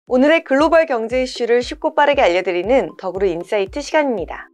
오늘의 글로벌 경제 이슈를 쉽고 빠르게 알려드리는 덕으로 인사이트 시간입니다.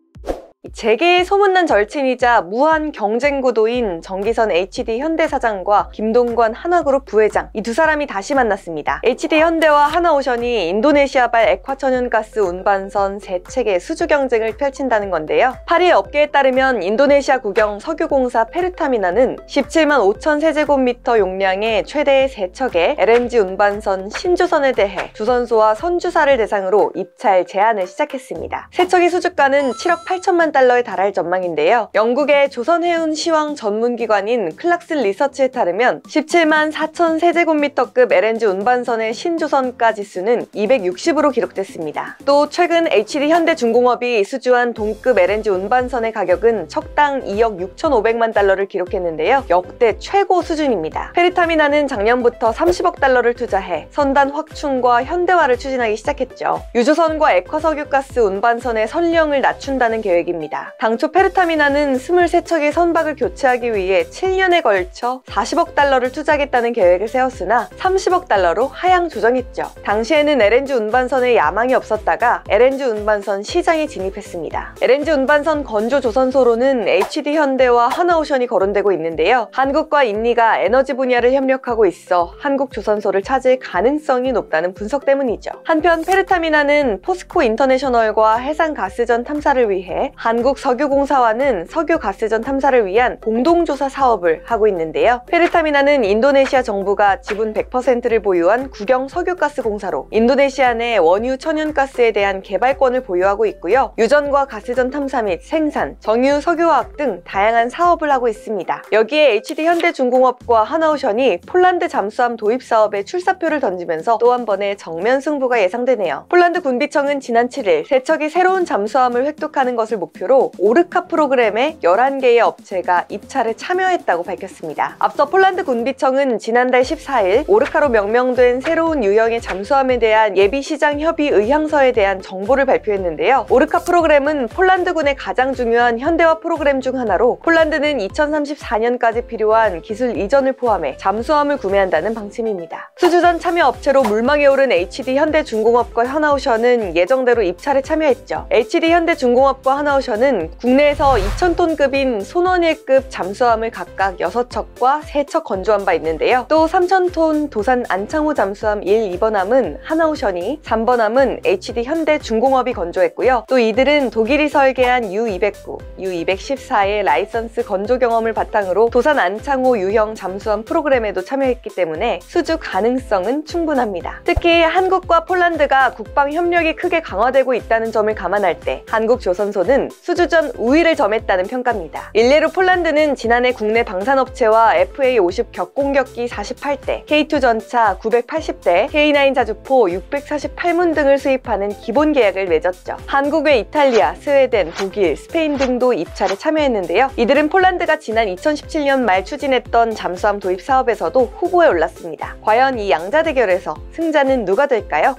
재계의 소문난 절친이자 무한 경쟁 구도인 정기선 HD 현대 사장과 김동관 하나그룹 부회장, 이 두 사람이 다시 만났습니다. HD 현대와 하나오션이 인도네시아발 액화천연가스 운반선 세 척의 수주 경쟁을 펼친다는 건데요. 8일 업계에 따르면 인도네시아 국영 석유공사 페르타미나는 17만 5천 세제곱미터 용량의 최대 세 척의 LNG 운반선 신주선에 대해 주선소와 선주사를 대상으로 입찰 제안을 시작했습니다. 세 척의 수주가는 7억 8천만 달러에 달할 전망인데요. 영국의 조선해운 시황 전문기관인 클락슨 리서치에 따르면 17만 4천 세제곱미터급 LNG 운반선의 신조선가 지수는 260으로 기록됐습니다. 또 최근 HD 현대중공업이 수주한 동급 LNG 운반선의 가격은 척당 2억 6,500만 달러를 기록했는데요. 역대 최고 수준입니다. 페르타미나는 작년부터 30억 달러를 투자해 선단 확충과 현대화를 추진하기 시작했죠. 유조선과 액화석유가스 운반선의 선령을 낮춘다는 계획입니다. 당초 페르타미나는 23척의 선박을 교체하기 위해 7년에 걸쳐 40억 달러를 투자하겠다는 계획을 세웠으나 30억 달러로 하향 조정했죠. 당시에는 LNG 운반선에 야망이 없었다가 LNG 운반선 시장에 진입했습니다. LNG 운반선 건조 조선소로는 HD 현대와 하나오션이 거론되고 있는데요. 한국과 인니가 에너지 분야를 협력하고 있어 한국 조선소를 찾을 가능성이 높다는 분석 때문이죠. 한편 페르타미나는 포스코 인터내셔널과 해상가스전 탐사를 위해 한국석유공사와는 석유가스전 탐사를 위한 공동조사 사업을 하고 있는데요. 페르타미나는 인도네시아 정부가 지분 100%를 보유한 국영 석유가스공사로 인도네시아 내 원유 천연가스에 대한 개발권을 보유하고 있고요. 유전과 가스전 탐사 및 생산, 정유 석유화학 등 다양한 사업을 하고 있습니다. 여기에 HD 현대중공업과 하나오션이 폴란드 잠수함 도입 사업에 출사표를 던지면서 또 한 번의 정면 승부가 예상되네요. 폴란드 군비청은 지난 7일 세 척이 새로운 잠수함을 획득하는 것을 목표로 오르카 프로그램에 11개의 업체가 입찰에 참여했다고 밝혔습니다. 앞서 폴란드 군비청은 지난달 14일 오르카로 명명된 새로운 유형의 잠수함에 대한 예비시장 협의 의향서에 대한 정보를 발표했는데요. 오르카 프로그램은 폴란드군의 가장 중요한 현대화 프로그램 중 하나로 폴란드는 2034년까지 필요한 기술 이전을 포함해 잠수함을 구매한다는 방침입니다. 수주전 참여 업체로 물망에 오른 HD 현대중공업과 하나오션은 예정대로 입찰에 참여했죠. HD 현대중공업과 하나오션은 국내에서 2,000톤급인 손원일급 잠수함을 각각 6척과 3척 건조한 바 있는데요. 또 3,000톤 도산 안창호 잠수함 1, 2번함은 하나오션이, 3번함은 HD 현대중공업이 건조했고요. 또 이들은 독일이 설계한 U209, U214의 라이선스 건조 경험을 바탕으로 도산 안창호 유형 잠수함 프로그램에도 참여했기 때문에 수주 가능성은 충분합니다. 특히 한국과 폴란드가 국방 협력이 크게 강화되고 있다는 점을 감안할 때 한국 조선소는 수주전 우위를 점했다는 평가입니다. 일례로 폴란드는 지난해 국내 방산업체와 FA50 격공격기 48대, K2 전차 980대, K9 자주포 648문 등을 수입하는 기본 계약을 맺었죠. 한국 외 이탈리아, 스웨덴, 독일, 스페인 등도 입찰에 참여했는데요. 이들은 폴란드가 지난 2017년 말 추진했던 잠수함 도입 사업에서도 후보에 올랐습니다. 과연 이 양자 대결에서 승자는 누가 될까요?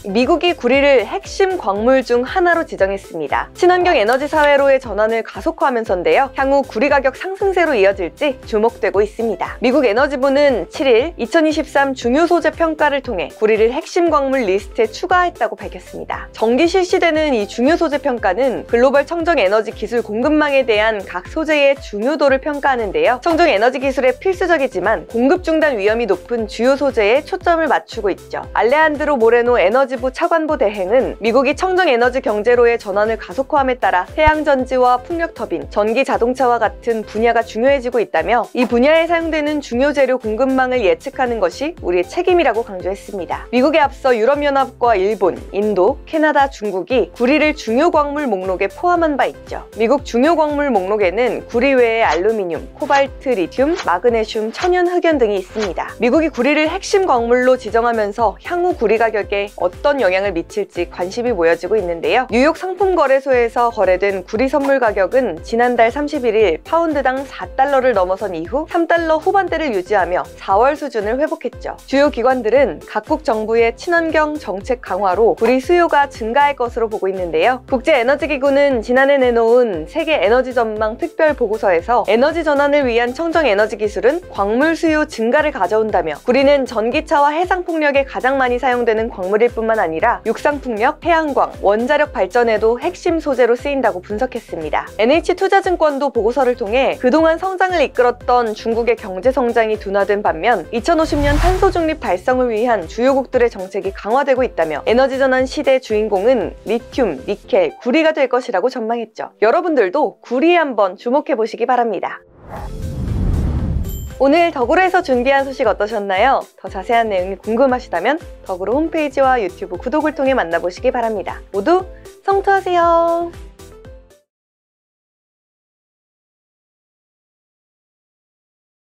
미국이 구리를 핵심 광물 중 하나로 지정했습니다. 친환경 에너지 사회로의 전환을 가속화하면서인데요. 향후 구리 가격 상승세로 이어질지 주목되고 있습니다. 미국 에너지부는 7일 2023 중요 소재 평가를 통해 구리를 핵심 광물 리스트에 추가했다고 밝혔습니다. 정기 실시되는 이 중요 소재 평가는 글로벌 청정 에너지 기술 공급망에 대한 각 소재의 중요도를 평가하는데요. 청정 에너지 기술에 필수적이지만 공급 중단 위험이 높은 주요 소재에 초점을 맞추고 있죠. 알레한드로 모레노 에너지 부 차관보 대행은 미국이 청정에너지 경제로의 전환을 가속화함에 따라 태양전지와 풍력터빈, 전기자동차와 같은 분야가 중요해지고 있다며 이 분야에 사용되는 중요 재료 공급망을 예측하는 것이 우리의 책임이라고 강조했습니다. 미국에 앞서 유럽연합과 일본, 인도, 캐나다, 중국이 구리를 중요 광물 목록에 포함한 바 있죠. 미국 중요 광물 목록에는 구리 외에 알루미늄, 코발트, 리튬, 마그네슘, 천연, 흑연 등이 있습니다. 미국이 구리를 핵심 광물로 지정하면서 향후 구리 가격에 어떤 어떤 영향을 미칠지 관심이 모여지고 있는데요. 뉴욕 상품거래소에서 거래된 구리 선물 가격은 지난달 31일 파운드당 4달러를 넘어선 이후 3달러 후반대를 유지하며 4월 수준을 회복했죠. 주요 기관들은 각국 정부의 친환경 정책 강화로 구리 수요가 증가할 것으로 보고 있는데요. 국제에너지기구는 지난해 내놓은 세계 에너지 전망 특별 보고서에서 에너지 전환을 위한 청정 에너지 기술은 광물 수요 증가를 가져온다며 구리는 전기차와 해상풍력에 가장 많이 사용되는 광물일 뿐만 아니라 육상풍력, 해양광, 원자력 발전에도 핵심 소재로 쓰인다고 분석했습니다. NH투자증권도 보고서를 통해 그동안 성장을 이끌었던 중국의 경제 성장이 둔화된 반면 2050년 탄소 중립 달성을 위한 주요국들의 정책이 강화되고 있다며 에너지 전환 시대 주인공은 리튬, 니켈, 구리가 될 것이라고 전망했죠. 여러분들도 구리에 한번 주목해 보시기 바랍니다. 오늘 덕으로에서 준비한 소식 어떠셨나요? 더 자세한 내용이 궁금하시다면 덕으로 홈페이지와 유튜브 구독을 통해 만나보시기 바랍니다. 모두 성투하세요.